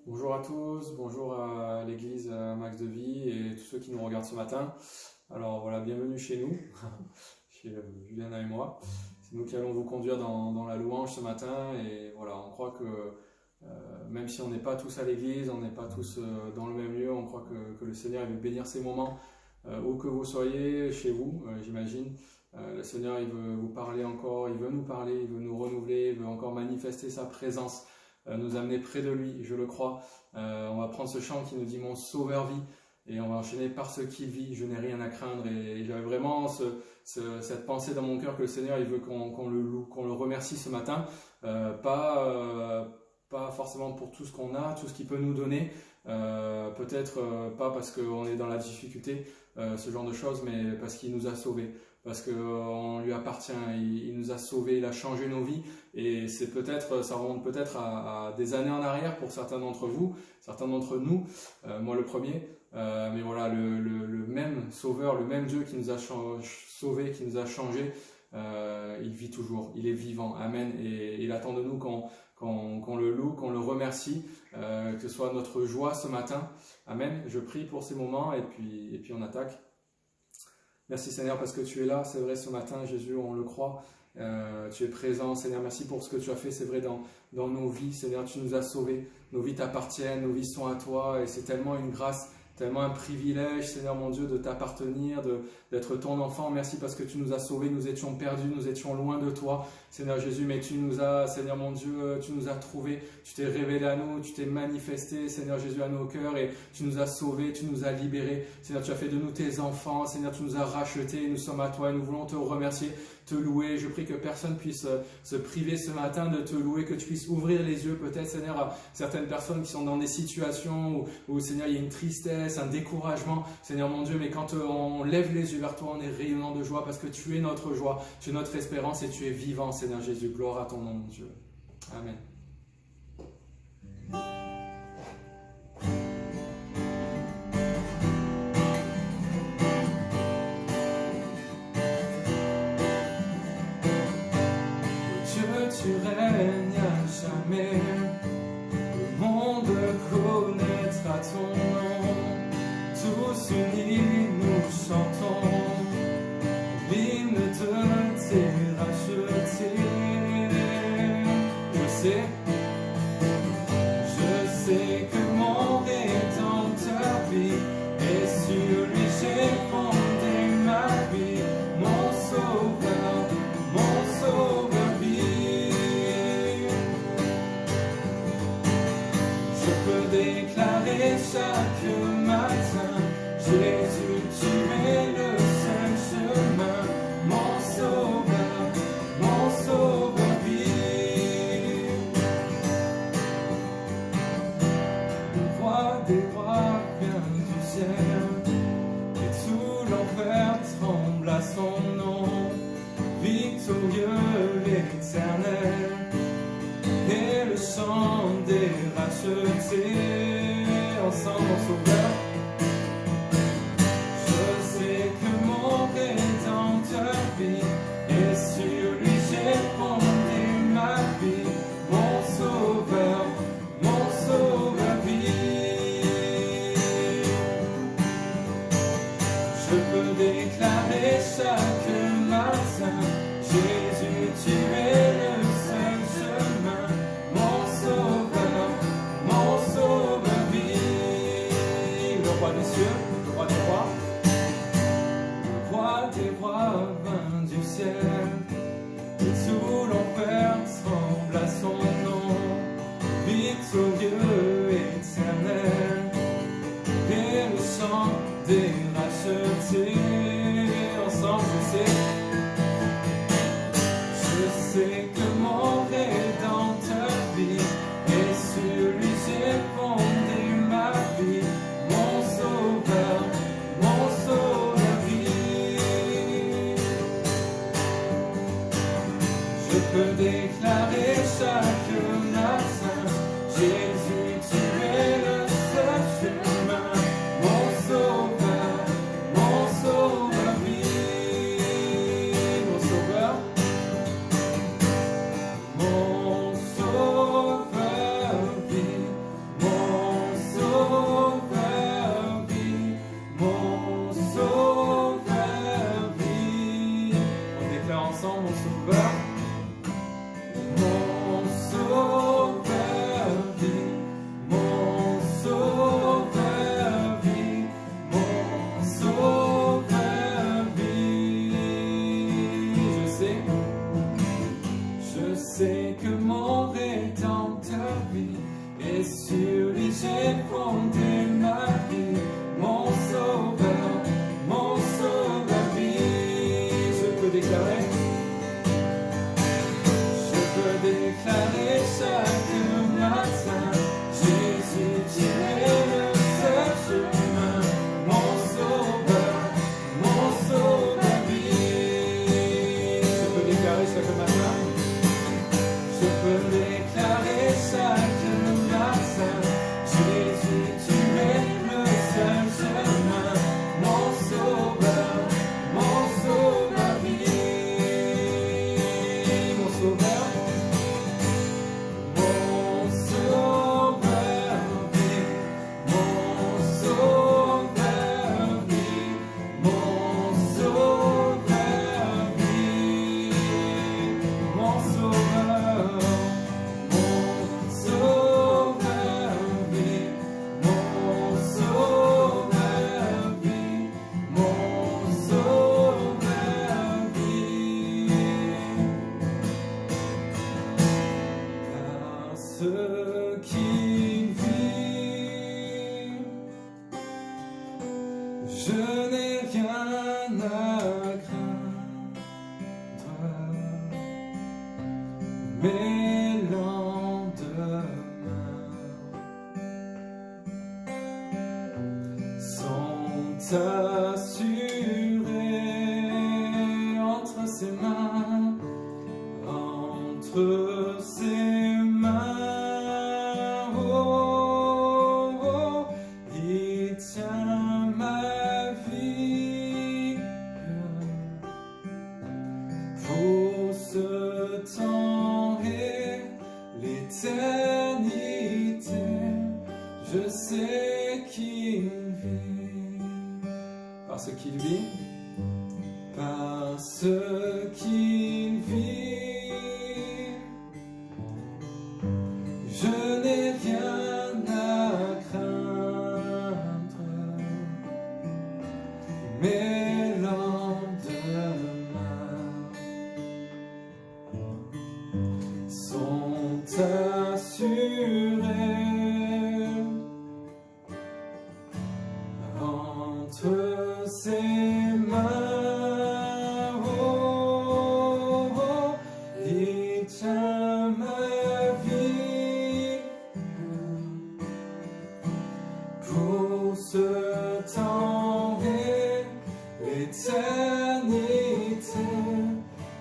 Bonjour à tous, bonjour à l'église Max de Vie et tous ceux qui nous regardent ce matin. Alors voilà, bienvenue chez nous, chez Juliana et moi. C'est nous qui allons vous conduire dans la louange ce matin et voilà, on croit que même si on n'est pas tous à l'église, on n'est pas tous dans le même lieu, on croit que le Seigneur il veut bénir ces moments où que vous soyez, chez vous, j'imagine. Le Seigneur il veut vous parler encore, il veut nous parler, il veut nous renouveler, il veut encore manifester sa présence. Nous amener près de lui, je le crois. On va prendre ce chant qui nous dit mon sauveur vit et on va enchaîner par ce qu'il vit, je n'ai rien à craindre. Et j'avais vraiment cette pensée dans mon cœur que le Seigneur il veut qu'on le loue, qu'on le remercie ce matin, pas forcément pour tout ce qu'on a, tout ce qu'il peut nous donner, peut-être pas parce qu'on est dans la difficulté, ce genre de choses, mais parce qu'il nous a sauvés. Parce qu'on lui appartient, il nous a sauvés, il a changé nos vies et c'est peut-être, ça remonte peut-être à des années en arrière pour certains d'entre vous, certains d'entre nous, moi le premier, mais voilà, le même Sauveur, le même Dieu qui nous a sauvés, qui nous a changés, il vit toujours, il est vivant, Amen, et il attend de nous qu'on le loue, qu'on le remercie, que ce soit notre joie ce matin, Amen. Je prie pour ces moments et puis on attaque. Merci Seigneur parce que tu es là, c'est vrai ce matin Jésus, on le croit, tu es présent Seigneur, merci pour ce que tu as fait, c'est vrai dans nos vies Seigneur, tu nous as sauvés, nos vies t'appartiennent, nos vies sont à toi et c'est tellement une grâce, tellement un privilège Seigneur mon Dieu de t'appartenir, d'être ton enfant, merci parce que tu nous as sauvés, nous étions perdus, nous étions loin de toi Seigneur Jésus, mais tu nous as, Seigneur mon Dieu, tu nous as trouvés, tu t'es révélé à nous, tu t'es manifesté, Seigneur Jésus, à nos cœurs et tu nous as sauvés, tu nous as libérés. Seigneur, tu as fait de nous tes enfants, Seigneur, tu nous as rachetés, nous sommes à toi et nous voulons te remercier, te louer. Je prie que personne puisse se priver ce matin de te louer, que tu puisses ouvrir les yeux peut-être, Seigneur, à certaines personnes qui sont dans des situations où Seigneur, il y a une tristesse, un découragement, Seigneur mon Dieu, mais quand on lève les yeux vers toi, on est rayonnant de joie parce que tu es notre joie, tu es notre espérance et tu es vivant, Seigneur Jésus. Gloire à ton nom, mon Dieu. Amen. Dieu, tu règnes à jamais. Le monde connaîtra ton nom. Tous unis, nous chantons l'hymne de tes rachetés. Je sais que mon Rédempteur vit, et sur lui j'ai fondé ma vie. Mon Sauveur vit. Je peux déclarer chaque matin, Jésus, tu es le seul chemin. Mon Sauveur vit. Le roi des rois vient du ciel, et tout l'enfer tremble à son nom. Victorieux l'Éternel, et le chant des rachetés. Ensemble, mon Sauveur. Je sais que mon Rédempteur vit, et sur lui j'ai fondé ma vie. Mon Sauveur vit. Je peux déclarer chaque matin, Jésus, tu es le seul chemin. Mon Sauveur vit. fonder ma vie, mon sauveur, vie. Je peux déclarer chaque matin, Jésus, tu es le seul chemin, mon sauveur, vie. Je peux déclarer chaque matin, je peux déclarer chaque matin, Jésus, tu es le seul chemin, mon sauveur, vie. Mon sauveur. Ce qui vit, je n'ai rien à craindre, mes lendemains sont assurés entre ses mains, entre ses mains. Il tient ma vie pour ce temps et l'éternité. Je sais qu'il vit, parce qu'il vit, parce qu'il vit. Je n'ai rien à craindre, mes lendemains sont assurés entre ses mains. Oh, oh, oh, il tient ma vie pour ce temps et l'éternité.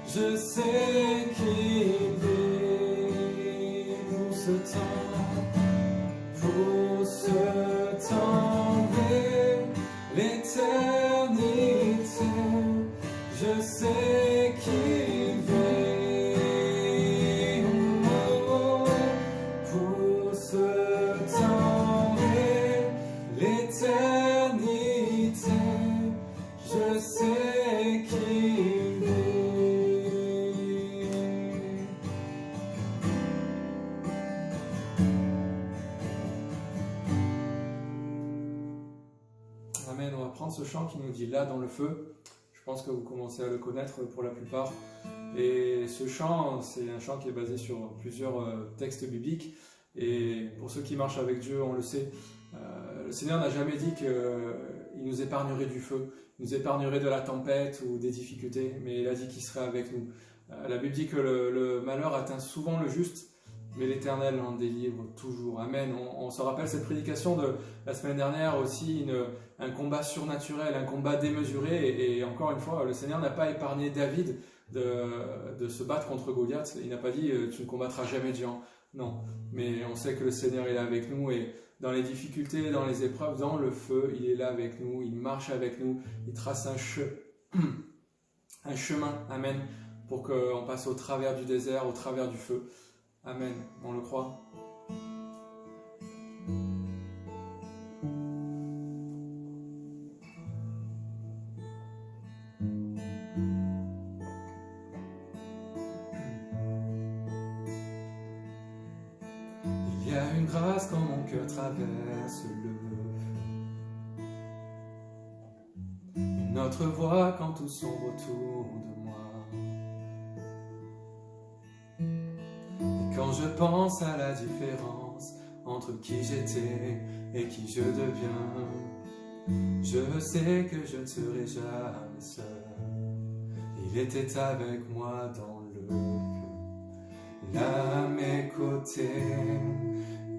Je sais qu'il vit pour ce temps et l'éternité. Je sais qu'il vit pour ce temps et l'éternité. Je sais qu'il vit. Amen. On va prendre ce chant qui nous dit là dans le feu. Je pense que vous commencez à le connaître pour la plupart. Et ce chant, c'est un chant qui est basé sur plusieurs textes bibliques. Et pour ceux qui marchent avec Dieu, on le sait, le Seigneur n'a jamais dit qu'il nous épargnerait du feu, il nous épargnerait de la tempête ou des difficultés, mais il a dit qu'il serait avec nous. La Bible dit que le malheur atteint souvent le juste, mais l'Éternel en délivre toujours. Amen. On se rappelle cette prédication de la semaine dernière aussi, un combat surnaturel, un combat démesuré. Et encore une fois, le Seigneur n'a pas épargné David de se battre contre Goliath. Il n'a pas dit « tu ne combattras jamais de géant ». Non, mais on sait que le Seigneur est là avec nous et dans les difficultés, dans les épreuves, dans le feu, il est là avec nous, il marche avec nous, il trace un chemin, amen, pour qu'on passe au travers du désert, au travers du feu. Amen, on le croit. Il y a une grâce quand mon cœur traverse le feu, une autre voix quand tout sombre autour de moi. Et quand je pense à la différence entre qui j'étais et qui je deviens. Je sais que je ne serai jamais seul. Il était avec moi dans le feu, là à mes côtés.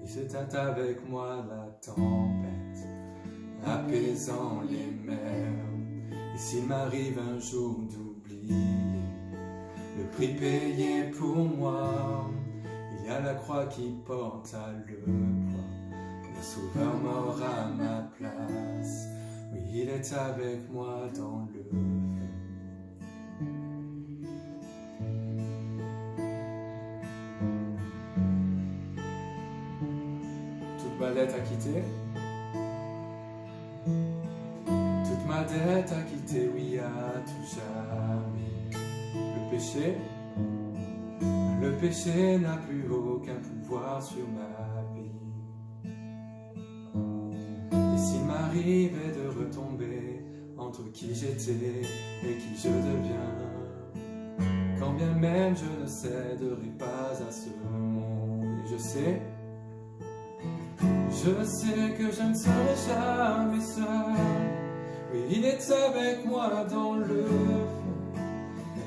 Il était avec moi la tempête, apaisant les mers. Et s'il m'arrive un jour d'oublier le prix payé pour moi, il y a la croix qui porte à le poids, le sauveur mort à ma place. Oui, il est avec moi dans le feu. Toute ma dette à quitter, toute ma dette à quitter, oui, à tout jamais. Le péché n'a plus aucun pouvoir sur ma vie. Et s'il m'arrivait de retomber entre qui j'étais et qui je deviens, quand bien même je ne céderai pas à ce monde, et je sais que je ne serai jamais seul. Oui, il est avec moi dans le feu,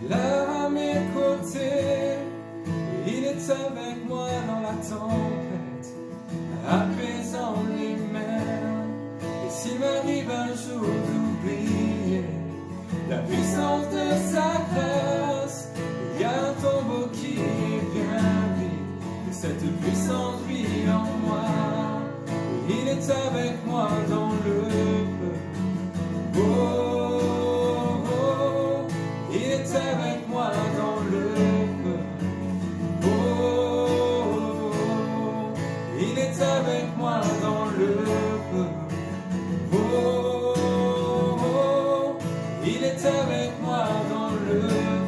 là à mes côtés. Oui, il est avec moi dans la tempête, apaisant les mers. Et s'il m'arrive un jour d'oublier la puissance de sa grâce, il y a un tombeau qui vient vide, et cette puissance vit en moi. Oui, il est avec moi dans le feu. Oh, oh, oh, il est avec moi dans le feu. Oh, oh, oh, il est avec moi dans le feu. Oh, oh, oh, il est avec moi dans le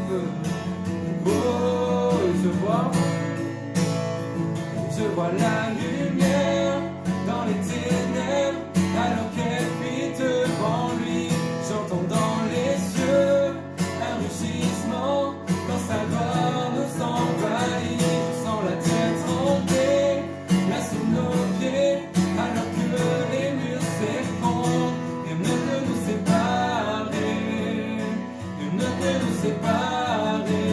feu. Oh, je vois la lumière dans les ténèbres, alors qu'elle vit devant lui. J'entends dans les cieux un rugissement quand sa gloire nous envahit. Je sens la terre trembler là sous nos pieds, alors que les murs s'effondrent. Rien ne peut nous séparer, rien ne peut nous séparer.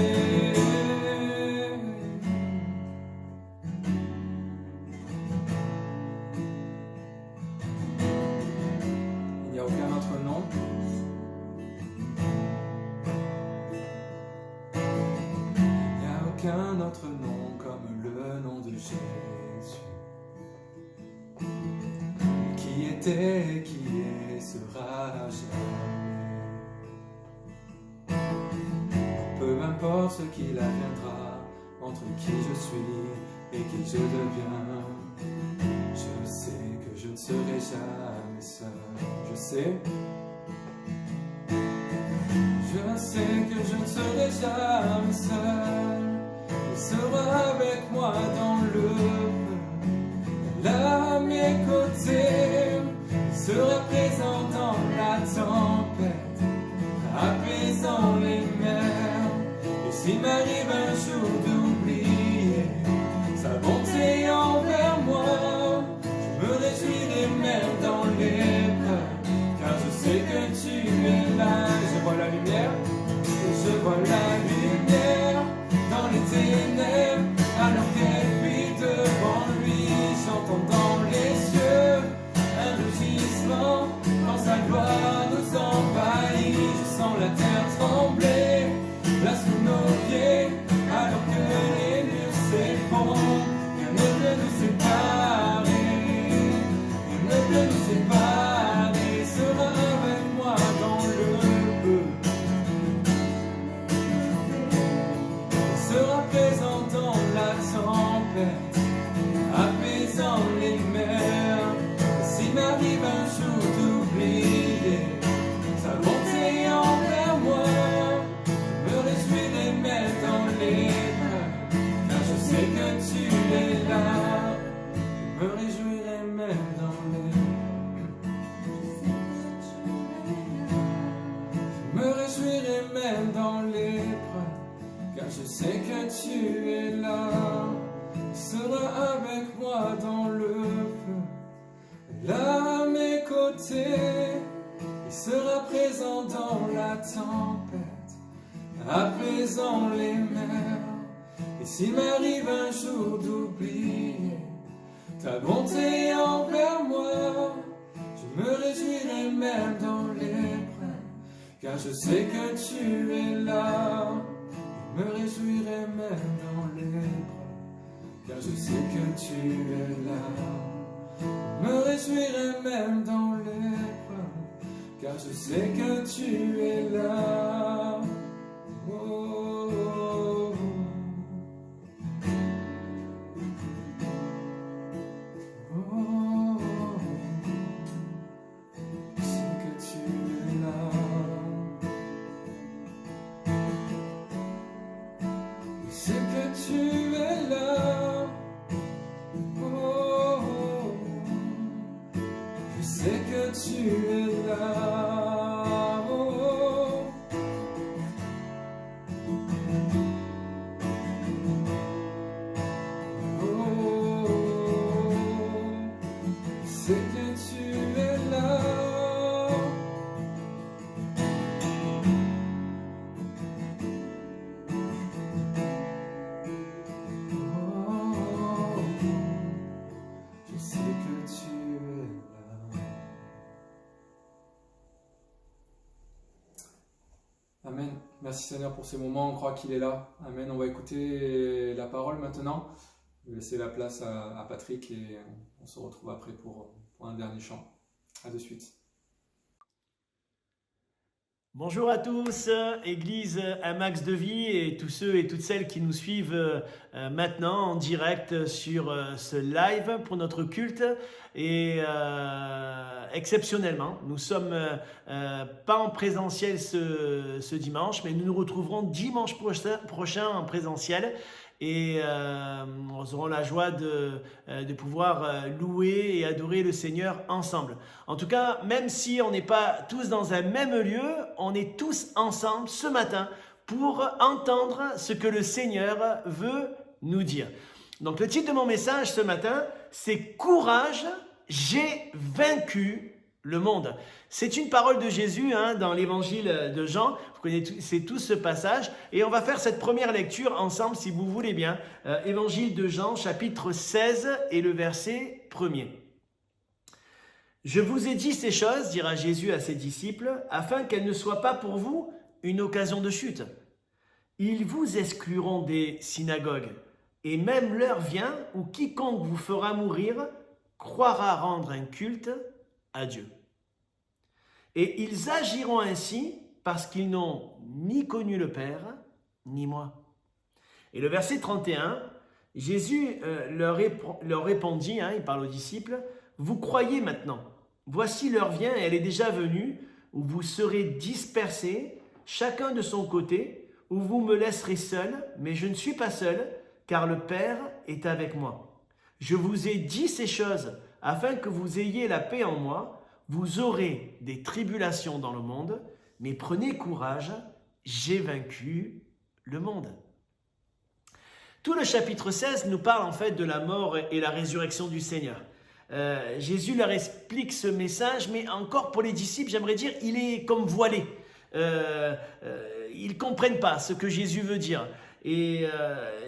Il n'y a aucun autre nom. Il n'y a aucun autre nom comme le nom de Jésus. Qui était et qui est sera à jamais. Peu importe ce qu'il adviendra, entre qui je suis et qui je deviens, je sais que je ne serai jamais seul. Je sais que je ne serai jamais seul. Il sera avec moi dans le feu, là à mes côtés. Il sera présent dans la tempête, apaisant les mers. Et s'il m'arrive un jour d'oublier sa bonté envers moi, je me réjouirai même dans l'épreuve, car je sais que tu es là. Je vois la lumière, je vois la lumière dans les ténèbres, alors qu'elle vit devant lui. J'entends dans les cieux un rugissement quand sa gloire nous envahit. Je sens la terre trembler là sous nos pieds, alors que les murs s'effondrent. Rien ne peut nous séparer, rien ne peut nous séparer. Sera avec moi dans le feu, sera présent dans la tempête, apaisant les mers. S'il m'arrive un jour d'oublier sa bonté envers moi, je me réjouirai même dans l'épreuve, car je sais que tu es là. Je me réjouirai même dans l'épreuve, je me réjouirai même dans l'épreuve, car je sais que tu es là. Sera avec moi dans le écouter. Il sera présent dans la tempête, apaisant les mers. Et s'il m'arrive un jour d'oublier ta bonté envers moi, je me réjouirai même dans l'épreuve, car je sais que tu es là. Je me réjouirai même dans l'épreuve, car je sais que tu es là. Je me réjouirai même dans l'épreuve, car je sais que tu es là. Oh, oh, oh. Oh, je sais que tu es là. Je sais que tu es là. Oh, je sais que tu es là. Oh, je sais que tu es là. Oh, je sais que tu es là. Amen. Merci Seigneur pour ces moments, on croit qu'il est là. Amen. On va écouter la parole maintenant. Je vais laisser la place à Patrick et on se retrouve après pour un dernier chant. À de suite. Bonjour à tous, Église Un Max de Vie et tous ceux et toutes celles qui nous suivent maintenant en direct sur ce live pour notre culte. Et exceptionnellement, nous ne sommes pas en présentiel ce dimanche, mais nous nous retrouverons dimanche prochain en présentiel. Et nous aurons la joie de pouvoir louer et adorer le Seigneur ensemble. En tout cas, même si on n'est pas tous dans un même lieu, on est tous ensemble ce matin pour entendre ce que le Seigneur veut nous dire. Donc le titre de mon message ce matin, c'est « Courage, j'ai vaincu le monde ». C'est une parole de Jésus dans l'évangile de Jean. Vous connaissez tous ce passage. Et on va faire cette première lecture ensemble si vous voulez bien. Évangile de Jean, chapitre 16 et le verset 1er. « Je vous ai dit ces choses, dira Jésus à ses disciples, afin qu'elles ne soient pas pour vous une occasion de chute. Ils vous excluront des synagogues. Et même l'heure vient où quiconque vous fera mourir croira rendre un culte à Dieu. Et ils agiront ainsi parce qu'ils n'ont ni connu le Père, ni moi. » Et le verset 31, Jésus leur répondit, il parle aux disciples, « Vous croyez maintenant, voici l'heure vient et elle est déjà venue, où vous serez dispersés, chacun de son côté, où vous me laisserez seul, mais je ne suis pas seul, car le Père est avec moi. Je vous ai dit ces choses afin que vous ayez la paix en moi. Vous aurez des tribulations dans le monde, mais prenez courage, j'ai vaincu le monde. » Tout le chapitre 16 nous parle en fait de la mort et la résurrection du Seigneur. Jésus leur explique ce message, mais encore pour les disciples, j'aimerais dire, il est comme voilé. Ils ne comprennent pas ce que Jésus veut dire. Et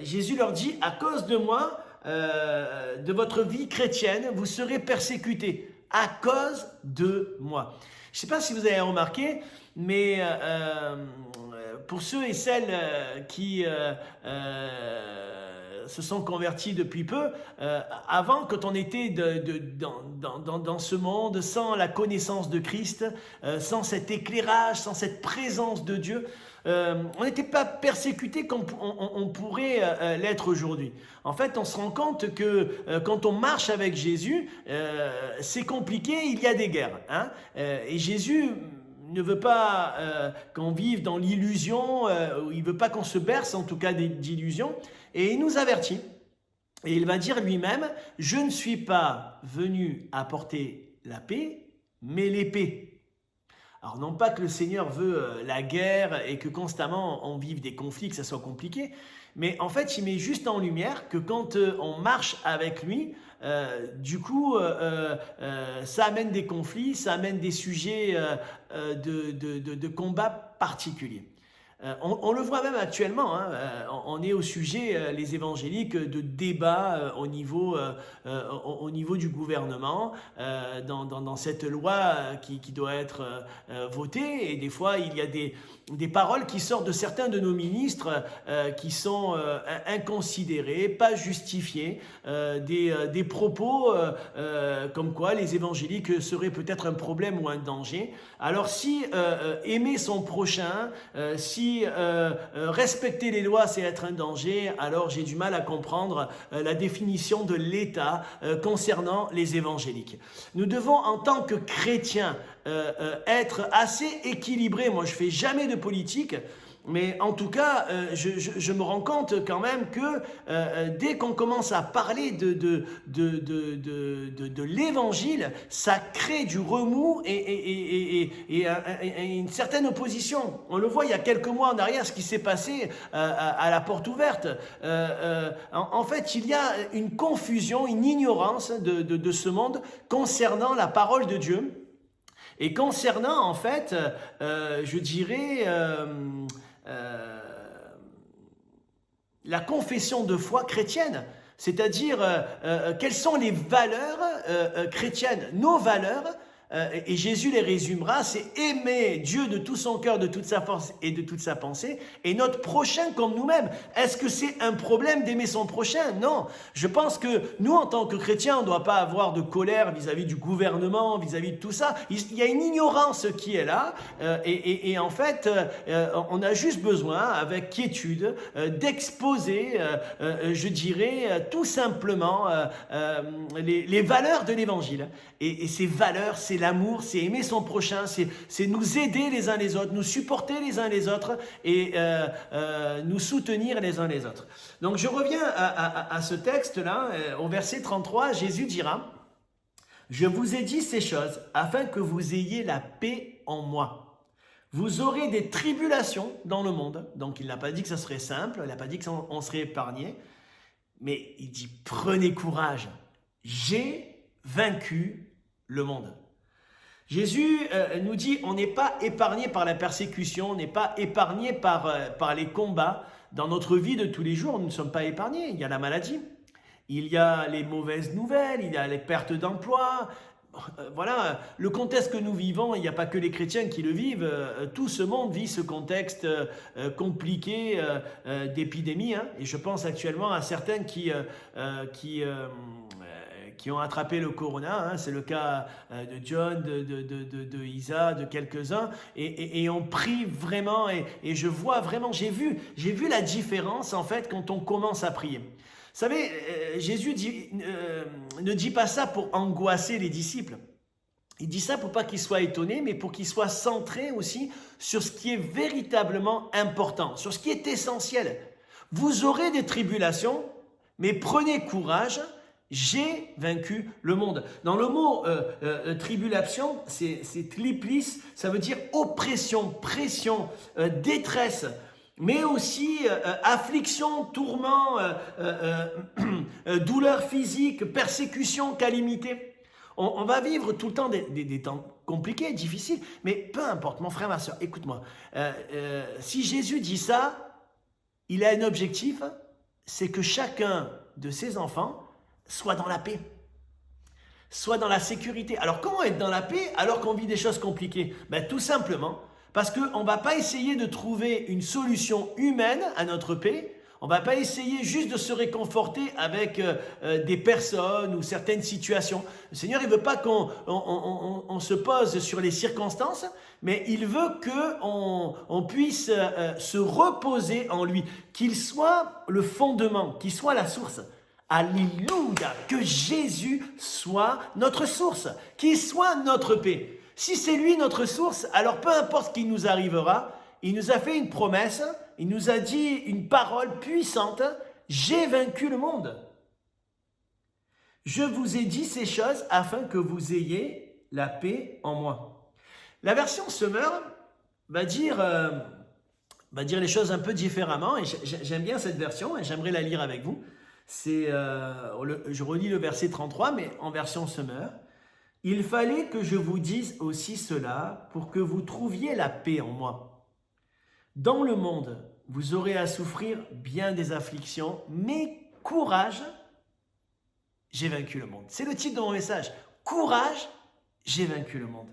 Jésus leur dit, à cause de moi, de votre vie chrétienne, vous serez persécutés. À cause de moi. Je ne sais pas si vous avez remarqué, mais pour ceux et celles qui se sont convertis depuis peu, avant, quand on était dans ce monde, sans la connaissance de Christ, sans cet éclairage, sans cette présence de Dieu, on n'était pas persécuté comme on pourrait l'être aujourd'hui. En fait, on se rend compte que quand on marche avec Jésus, c'est compliqué, il y a des guerres. Et Jésus ne veut pas qu'on vive dans l'illusion, il ne veut pas qu'on se berce en tout cas d'illusions, et il nous avertit. Et il va dire lui-même, « Je ne suis pas venu apporter la paix, mais l'épée. » Alors non pas que le Seigneur veut la guerre et que constamment on vive des conflits, que ça soit compliqué, mais en fait il met juste en lumière que quand on marche avec lui, du coup, ça amène des conflits, ça amène des sujets de combat particuliers. On le voit même actuellement, hein, on est au sujet, les évangéliques, de débats au niveau du gouvernement, dans cette loi qui doit être votée. Et des fois, il y a des paroles qui sortent de certains de nos ministres qui sont inconsidérées, pas justifiées, des propos comme quoi les évangéliques seraient peut-être un problème ou un danger. Alors si aimer son prochain, si respecter les lois c'est être un danger, alors j'ai du mal à comprendre la définition de l'État concernant les évangéliques. Nous devons en tant que chrétiens être assez équilibrés. Moi je fais jamais de politique, mais en tout cas, je me rends compte quand même que dès qu'on commence à parler de l'évangile, ça crée du remous et une certaine opposition. On le voit il y a quelques mois en arrière, ce qui s'est passé à la porte ouverte. En fait, il y a une confusion, une ignorance de ce monde concernant la parole de Dieu et concernant, en fait, je dirais... la confession de foi chrétienne, c'est-à-dire quelles sont les valeurs chrétiennes, nos valeurs, et Jésus les résumera, c'est aimer Dieu de tout son cœur, de toute sa force et de toute sa pensée, et notre prochain comme nous-mêmes. Est-ce que c'est un problème d'aimer son prochain? Non. Je pense que nous, en tant que chrétiens, on ne doit pas avoir de colère vis-à-vis du gouvernement, vis-à-vis de tout ça. Il y a une ignorance qui est là, et en fait, on a juste besoin, avec quiétude, d'exposer, je dirais, tout simplement les valeurs de l'Évangile. Et ces valeurs, c'est l'amour, c'est aimer son prochain, c'est nous aider les uns les autres, nous supporter les uns les autres et nous soutenir les uns les autres. Donc je reviens à ce texte-là, au verset 33, Jésus dira « Je vous ai dit ces choses afin que vous ayez la paix en moi. Vous aurez des tribulations dans le monde. » Donc il n'a pas dit que ça serait simple, il n'a pas dit qu'on serait épargné, mais il dit « Prenez courage, j'ai vaincu le monde. » Jésus nous dit on n'est pas épargné par la persécution, on n'est pas épargné par les combats. Dans notre vie de tous les jours, nous ne sommes pas épargnés. Il y a la maladie, il y a les mauvaises nouvelles, il y a les pertes d'emploi. Voilà, le contexte que nous vivons, il n'y a pas que les chrétiens qui le vivent, tout ce monde vit ce contexte compliqué d'épidémie, hein, et je pense actuellement à certains qui ont attrapé le corona, hein, c'est le cas de John, de Isa, de quelques-uns, et on prie vraiment, et je vois vraiment, j'ai vu la différence en fait quand on commence à prier. Vous savez, Jésus ne dit pas ça pour angoisser les disciples. Il dit ça pour pas qu'ils soient étonnés, mais pour qu'ils soient centrés aussi sur ce qui est véritablement important, sur ce qui est essentiel. Vous aurez des tribulations, mais prenez courage, j'ai vaincu le monde. Dans le mot tribulation, c'est tliplis, ça veut dire oppression, pression, détresse, mais aussi affliction, tourment, douleur physique, persécution, calamité. On va vivre tout le temps des temps compliqués, difficiles, mais peu importe, mon frère, ma soeur, écoute-moi. Si Jésus dit ça, il a un objectif, c'est que chacun de ses enfants soit dans la paix, soit dans la sécurité. Alors comment être dans la paix alors qu'on vit des choses compliquées? Tout simplement parce qu'on ne va pas essayer de trouver une solution humaine à notre paix. On ne va pas essayer juste de se réconforter avec des personnes ou certaines situations. Le Seigneur, il ne veut pas qu'on se pose sur les circonstances, mais il veut qu'on puisse se reposer en lui, qu'il soit le fondement, qu'il soit la source. Alléluia, que Jésus soit notre source, qu'il soit notre paix. Si c'est lui notre source, alors peu importe ce qui nous arrivera, il nous a fait une promesse, il nous a dit une parole puissante, j'ai vaincu le monde. Je vous ai dit ces choses afin que vous ayez la paix en moi. La version Semeur va dire les choses un peu différemment, et j'aime bien cette version, et j'aimerais la lire avec vous. Je relis le verset 33, mais en version Semeur. Il fallait que je vous dise aussi cela pour que vous trouviez la paix en moi. Dans le monde, vous aurez à souffrir bien des afflictions, mais courage, j'ai vaincu le monde. C'est le titre de mon message. Courage, j'ai vaincu le monde.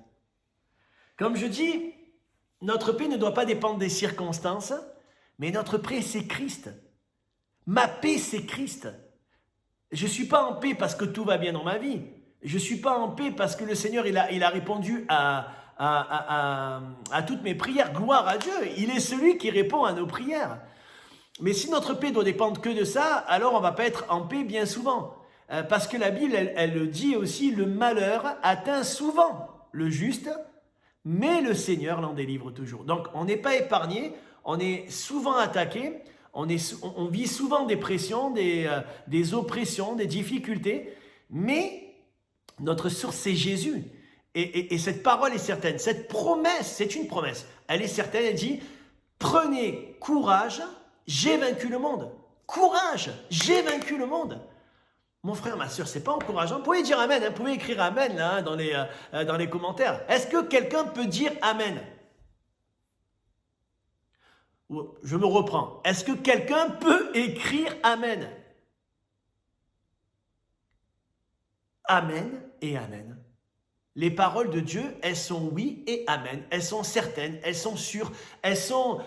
Comme je dis, notre paix ne doit pas dépendre des circonstances, mais notre paix, c'est Christ. Ma paix, c'est Christ. Je ne suis pas en paix parce que tout va bien dans ma vie. Je ne suis pas en paix parce que le Seigneur, il a répondu à toutes mes prières. Gloire à Dieu. Il est celui qui répond à nos prières. Mais si notre paix doit dépendre que de ça, alors on ne va pas être en paix bien souvent. Parce que la Bible, elle le dit aussi, le malheur atteint souvent le juste, mais le Seigneur l'en délivre toujours. Donc on n'est pas épargné, on est souvent attaqué, on vit souvent des pressions, des oppressions, des difficultés, mais notre source c'est Jésus. Et cette parole est certaine, cette promesse, c'est une promesse, elle est certaine, elle dit « Prenez courage, j'ai vaincu le monde. » Courage, j'ai vaincu le monde. Mon frère, ma soeur, c'est pas encourageant. Vous pouvez dire Amen, vous pouvez écrire Amen là, dans les commentaires. Est-ce que quelqu'un peut dire Amen? Je me reprends. Est-ce que quelqu'un peut écrire Amen? Amen et Amen. Les paroles de Dieu, elles sont oui et amen. Elles sont certaines, elles sont sûres, elles sont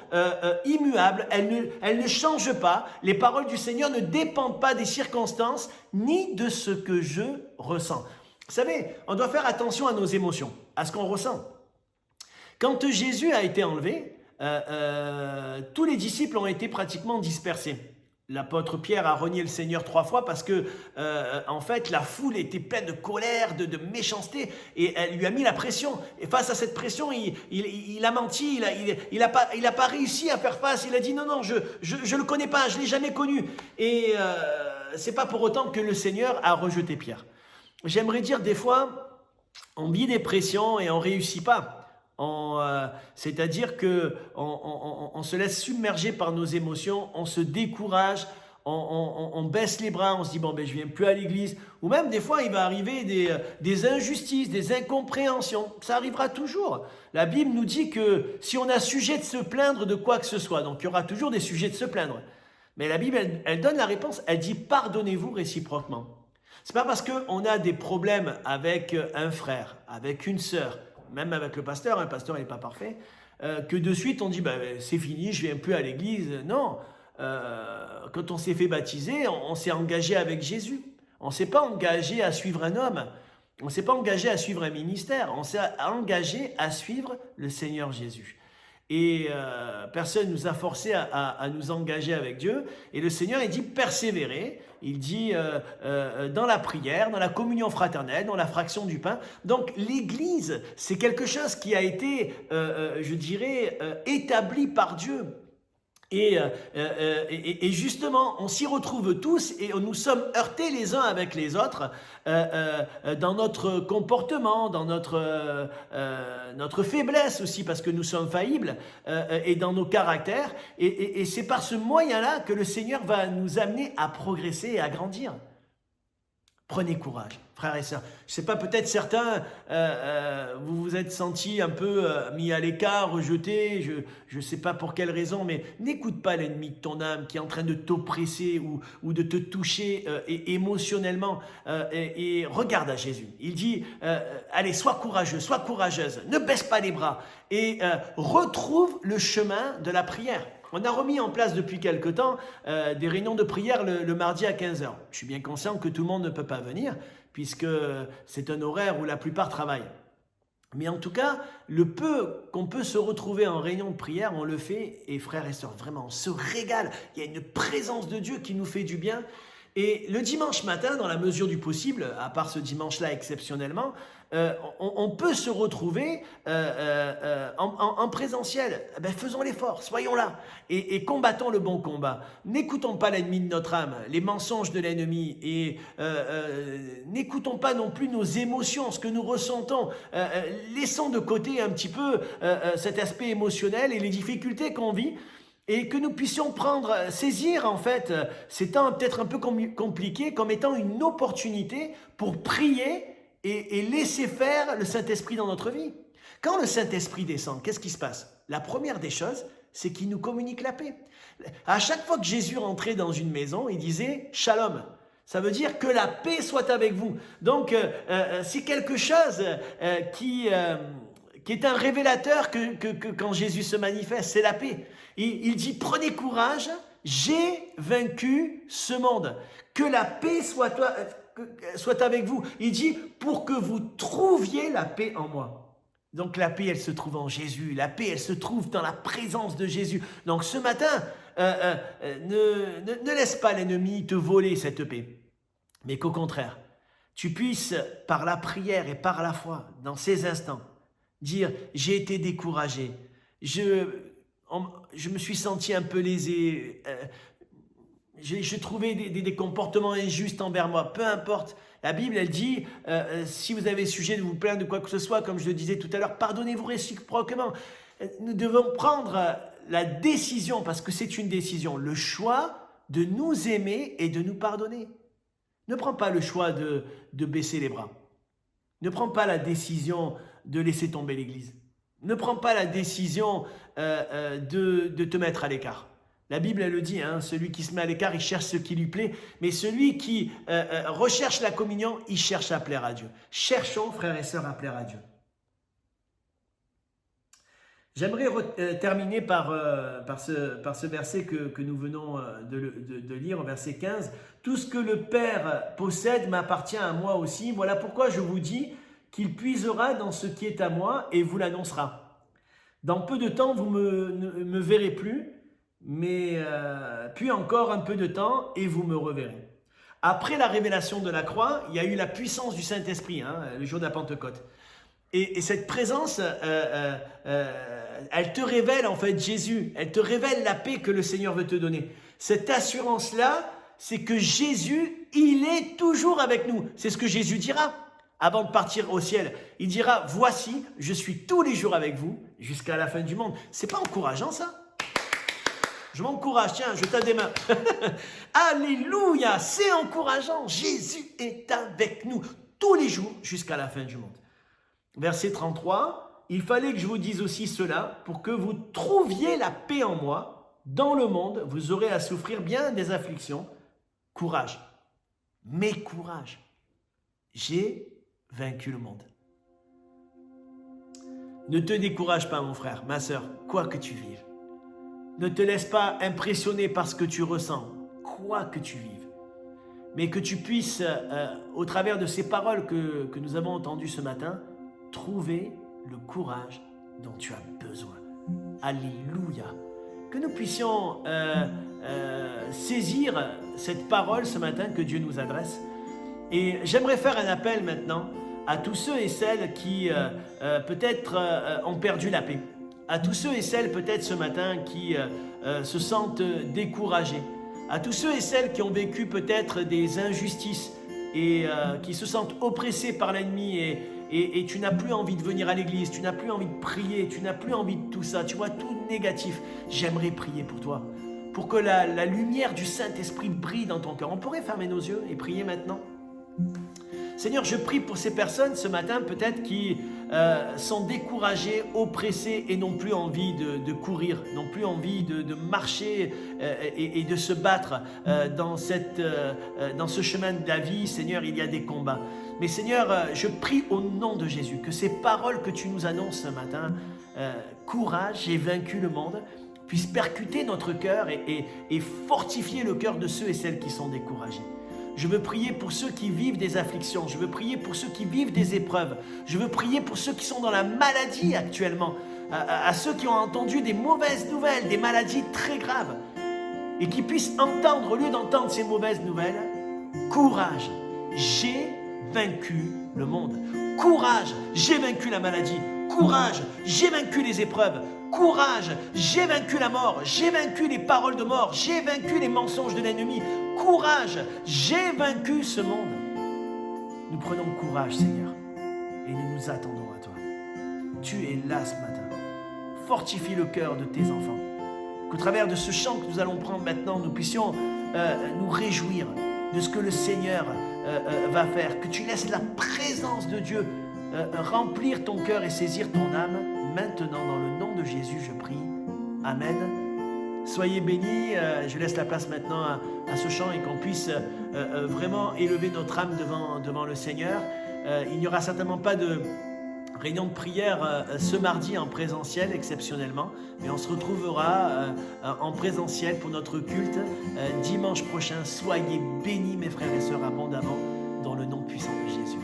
immuables, elles ne changent pas. Les paroles du Seigneur ne dépendent pas des circonstances ni de ce que je ressens. Vous savez, on doit faire attention à nos émotions, à ce qu'on ressent. Quand Jésus a été enlevé, tous les disciples ont été pratiquement dispersés. L'apôtre Pierre a renié le Seigneur 3 fois parce que, en fait, la foule était pleine de colère, de méchanceté, et elle lui a mis la pression. Et face à cette pression, il a menti, il a pas réussi à faire face. Il a dit non, je le connais pas, je l'ai jamais connu. Et c'est pas pour autant que le Seigneur a rejeté Pierre. J'aimerais dire des fois, on vit des pressions et on réussit pas. C'est-à-dire que on se laisse submerger par nos émotions, on se décourage, on baisse les bras, on se dit bon ben je viens plus à l'église, ou même des fois il va arriver des injustices, des incompréhensions, ça arrivera toujours. La Bible nous dit que si on a sujet de se plaindre de quoi que ce soit, donc il y aura toujours des sujets de se plaindre, mais la Bible elle donne la réponse, elle dit pardonnez-vous réciproquement. C'est pas parce qu'on a des problèmes avec un frère, avec une sœur, même avec le pasteur il n'est pas parfait, que de suite on dit c'est fini, je ne viens plus à l'église. Non, quand on s'est fait baptiser, on s'est engagé avec Jésus. On ne s'est pas engagé à suivre un homme, on ne s'est pas engagé à suivre un ministère, on s'est engagé à suivre le Seigneur Jésus. Et personne ne nous a forcé à nous engager avec Dieu. Et le Seigneur, il dit persévérer. Il dit dans la prière, dans la communion fraternelle, dans la fraction du pain. Donc l'Église, c'est quelque chose qui a été, je dirais, établi par Dieu. Et justement, on s'y retrouve tous et nous sommes heurtés les uns avec les autres dans notre comportement, dans notre faiblesse aussi, parce que nous sommes faillibles, et dans nos caractères. Et c'est par ce moyen-là que le Seigneur va nous amener à progresser et à grandir. Prenez courage, frères et sœurs. Je ne sais pas, peut-être certains, vous vous êtes sentis un peu mis à l'écart, rejetés, je ne sais pas pour quelle raison, mais n'écoute pas l'ennemi de ton âme qui est en train de t'oppresser ou de te toucher émotionnellement et regarde à Jésus. Il dit, allez, sois courageux, sois courageuse, ne baisse pas les bras et retrouve le chemin de la prière. On a remis en place depuis quelque temps des réunions de prière le mardi à 15h. Je suis bien conscient que tout le monde ne peut pas venir puisque c'est un horaire où la plupart travaillent. Mais en tout cas, le peu qu'on peut se retrouver en réunion de prière, on le fait. Et frères et sœurs, vraiment, on se régale. Il y a une présence de Dieu qui nous fait du bien. Et le dimanche matin, dans la mesure du possible, à part ce dimanche-là exceptionnellement, on peut se retrouver en présentiel. Faisons l'effort, soyons là et combattons le bon combat. N'écoutons pas l'ennemi de notre âme, les mensonges de l'ennemi et n'écoutons pas non plus nos émotions, ce que nous ressentons. Laissons de côté un petit peu cet aspect émotionnel et les difficultés qu'on vit et que nous puissions saisir en fait ces temps peut-être un peu compliqués comme étant une opportunité pour prier et laisser faire le Saint-Esprit dans notre vie. Quand le Saint-Esprit descend, qu'est-ce qui se passe? La première des choses, c'est qu'il nous communique la paix. À chaque fois que Jésus rentrait dans une maison, il disait « Shalom ». Ça veut dire que la paix soit avec vous. Donc, c'est quelque chose qui est un révélateur que quand Jésus se manifeste, c'est la paix. Il dit, prenez courage, j'ai vaincu ce monde. Que la paix soit avec vous. Il dit, pour que vous trouviez la paix en moi. Donc la paix, elle se trouve en Jésus. La paix, elle se trouve dans la présence de Jésus. Donc ce matin, ne laisse pas l'ennemi te voler cette paix. Mais qu'au contraire, tu puisses, par la prière et par la foi, dans ces instants, dire « j'ai été découragé, je me suis senti un peu lésé, j'ai trouvé des comportements injustes envers moi, peu importe. » La Bible, elle dit si vous avez sujet de vous plaindre de quoi que ce soit, comme je le disais tout à l'heure, pardonnez-vous réciproquement. Nous devons prendre la décision, parce que c'est une décision, le choix de nous aimer et de nous pardonner. Ne prends pas le choix de baisser les bras. Ne prends pas la décision de laisser tomber l'église. Ne prends pas la décision de te mettre à l'écart. La Bible, elle le dit, hein, celui qui se met à l'écart, il cherche ce qui lui plaît. Mais celui qui recherche la communion, il cherche à plaire à Dieu. Cherchons, frères et sœurs, à plaire à Dieu. J'aimerais terminer par ce verset que nous venons de lire, au verset 15. « Tout ce que le Père possède m'appartient à moi aussi. Voilà pourquoi je vous dis qu'il puisera dans ce qui est à moi et vous l'annoncera. Dans peu de temps, vous ne me verrez plus, mais puis encore un peu de temps et vous me reverrez. » Après la révélation de la croix, il y a eu la puissance du Saint-Esprit, hein, le jour de la Pentecôte. Et cette présence, elle te révèle en fait Jésus, elle te révèle la paix que le Seigneur veut te donner. Cette assurance-là, c'est que Jésus, il est toujours avec nous. C'est ce que Jésus dira avant de partir au ciel. Il dira, voici, je suis tous les jours avec vous jusqu'à la fin du monde. C'est pas encourageant ça? Je m'encourage, tiens, je tends des mains. Alléluia, c'est encourageant. Jésus est avec nous tous les jours jusqu'à la fin du monde. Verset 33, il fallait que je vous dise aussi cela pour que vous trouviez la paix en moi. Dans le monde, vous aurez à souffrir bien des afflictions. Courage, mais courage, j'ai vaincu le monde. Ne te décourage pas, mon frère, ma sœur, quoi que tu vives. Ne te laisse pas impressionner par ce que tu ressens, quoi que tu vives. Mais que tu puisses, au travers de ces paroles que nous avons entendues ce matin, trouver le courage dont tu as besoin. Alléluia. Que nous puissions saisir cette parole ce matin que Dieu nous adresse. Et j'aimerais faire un appel maintenant à tous ceux et celles qui peut-être ont perdu la paix. À tous ceux et celles peut-être ce matin qui se sentent découragés. À tous ceux et celles qui ont vécu peut-être des injustices et qui se sentent oppressés par l'ennemi et tu n'as plus envie de venir à l'église, tu n'as plus envie de prier, tu n'as plus envie de tout ça, tu vois tout négatif. J'aimerais prier pour toi, pour que la lumière du Saint-Esprit brille dans ton cœur. On pourrait fermer nos yeux et prier maintenant? Seigneur, je prie pour ces personnes ce matin peut-être qui sont découragées, oppressées et n'ont plus envie de courir, n'ont plus envie de marcher et de se battre dans ce chemin de la vie. Seigneur, il y a des combats. Mais Seigneur, je prie au nom de Jésus que ces paroles que tu nous annonces ce matin, courage, j'ai vaincu le monde, puissent percuter notre cœur et fortifier le cœur de ceux et celles qui sont découragés. Je veux prier pour ceux qui vivent des afflictions. Je veux prier pour ceux qui vivent des épreuves. Je veux prier pour ceux qui sont dans la maladie actuellement. À ceux qui ont entendu des mauvaises nouvelles, des maladies très graves. Et qui puissent entendre, au lieu d'entendre ces mauvaises nouvelles, courage, j'ai vaincu le monde. Courage, j'ai vaincu la maladie. Courage, j'ai vaincu les épreuves. Courage, j'ai vaincu la mort. J'ai vaincu les paroles de mort. J'ai vaincu les mensonges de l'ennemi. Courage, j'ai vaincu ce monde. Nous prenons courage, Seigneur, et nous nous attendons à toi. Tu es là ce matin. Fortifie le cœur de tes enfants. qu'au travers de ce chant que nous allons prendre maintenant, nous puissions nous réjouir de ce que le Seigneur va faire, que tu laisses la présence de Dieu remplir ton cœur et saisir ton âme. Maintenant, dans le nom de Jésus, je prie. Amen. Soyez bénis. Je laisse la place maintenant à ce chant et qu'on puisse vraiment élever notre âme devant le Seigneur. Il n'y aura certainement pas de réunion de prière ce mardi en présentiel exceptionnellement, mais on se retrouvera en présentiel pour notre culte dimanche prochain. Soyez bénis mes frères et sœurs abondamment dans le nom puissant de Jésus.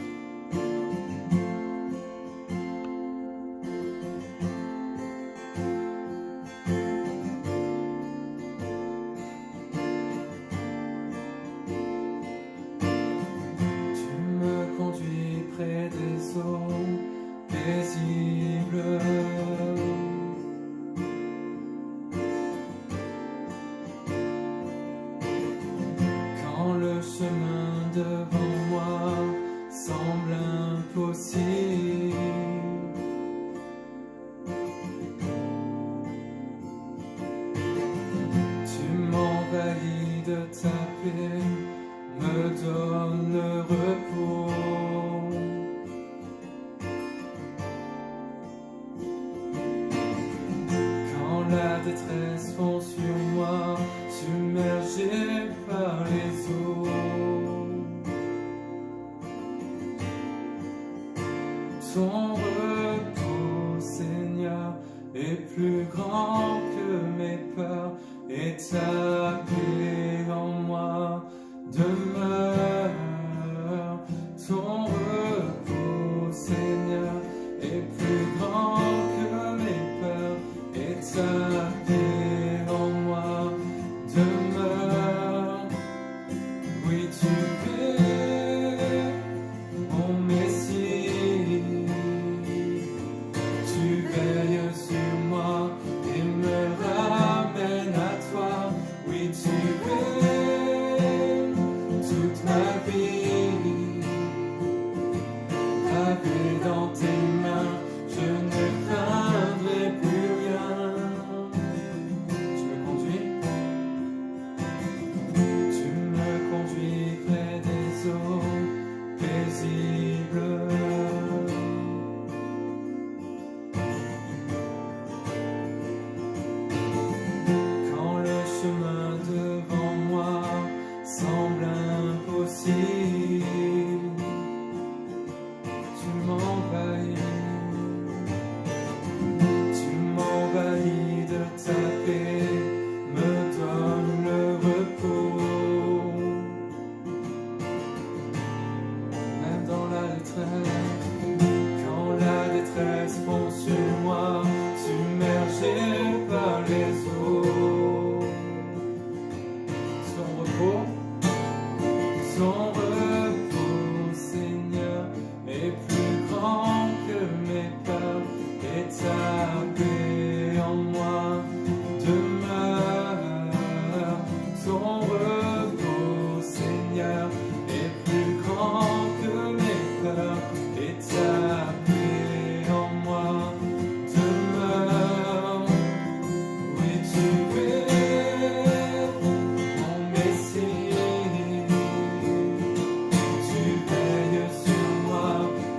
Ton repos, Seigneur, est plus grand que mes peurs, et ta paix en moi demeure. Ton repos, Seigneur, est plus grand que mes peurs, et ta paix en moi demeure. Oui, tu es mon Messie, tu veilles sur moi et me ramènes à toi. Oui, tu es toute ma vie, gravée dans tes mains, je ne craindrai plus rien. Tu me conduis près des eaux paisibles. Quand le chemin devant moi semble impossible, tu m'envahis de ta paix, me donne le repos. Même dans la détresse, quand la détresse fond sur moi, submergé par les eaux. Son repos, Seigneur, est plus grand que mes peurs, et ta paix en moi demeure. Ton repos, Seigneur, est plus grand que mes peurs, et ta paix en moi demeure. Oui, tu es mon Messie, tu veilles sur moi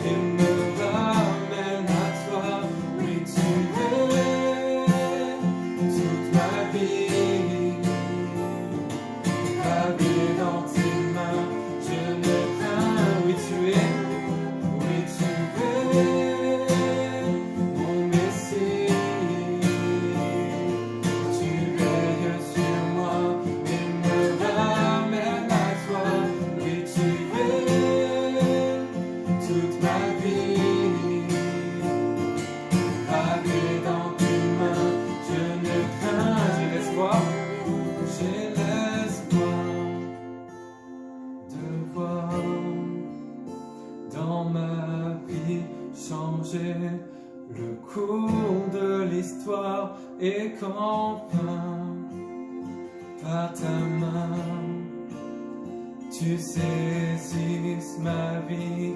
et me ramènes à toi. Oui, tu es toute ma vie, gravée dans tes mains, je ne crains. Oui, tu es mon Messie, tu veilles sur moi et me ramènes à toi. Oui, tu es toute ma vie, gravée dans tes mains, je ne crains. J'ai l'espoir de voir dans ma vie changer le cours de l'histoire, et qu'enfin par ta main tu saisisses ma vie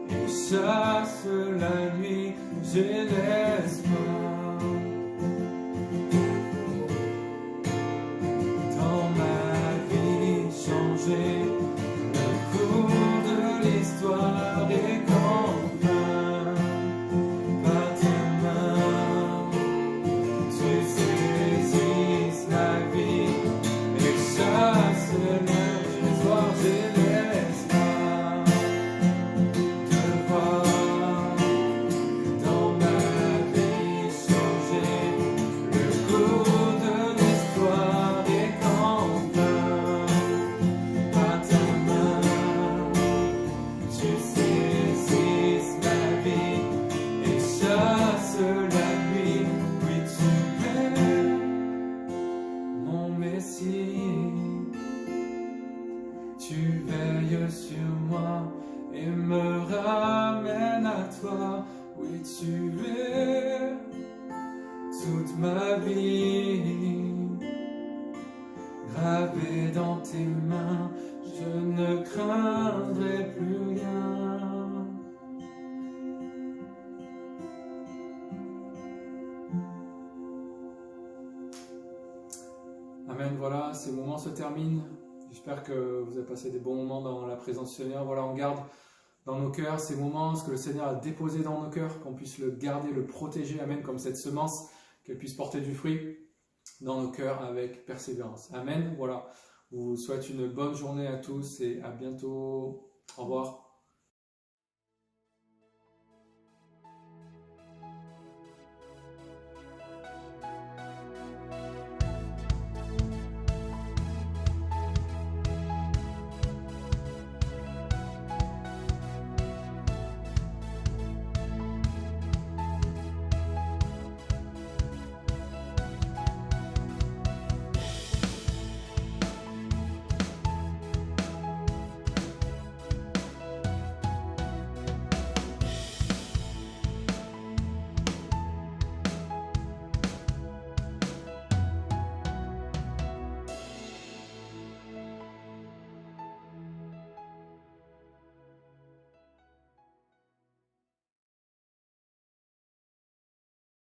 et chasses la nuit. J'ai l'espoir à toi, oui tu es toute ma vie, gravée dans tes mains, je ne craindrai plus rien. Amen, voilà, ces moments se terminent. J'espère que vous avez passé des bons moments dans la présence du Seigneur. Voilà, on garde dans nos cœurs ces moments, ce que le Seigneur a déposé dans nos cœurs, qu'on puisse le garder, le protéger, amen, comme cette semence, qu'elle puisse porter du fruit dans nos cœurs avec persévérance. Amen, voilà. Je vous souhaite une bonne journée à tous et à bientôt. Au revoir.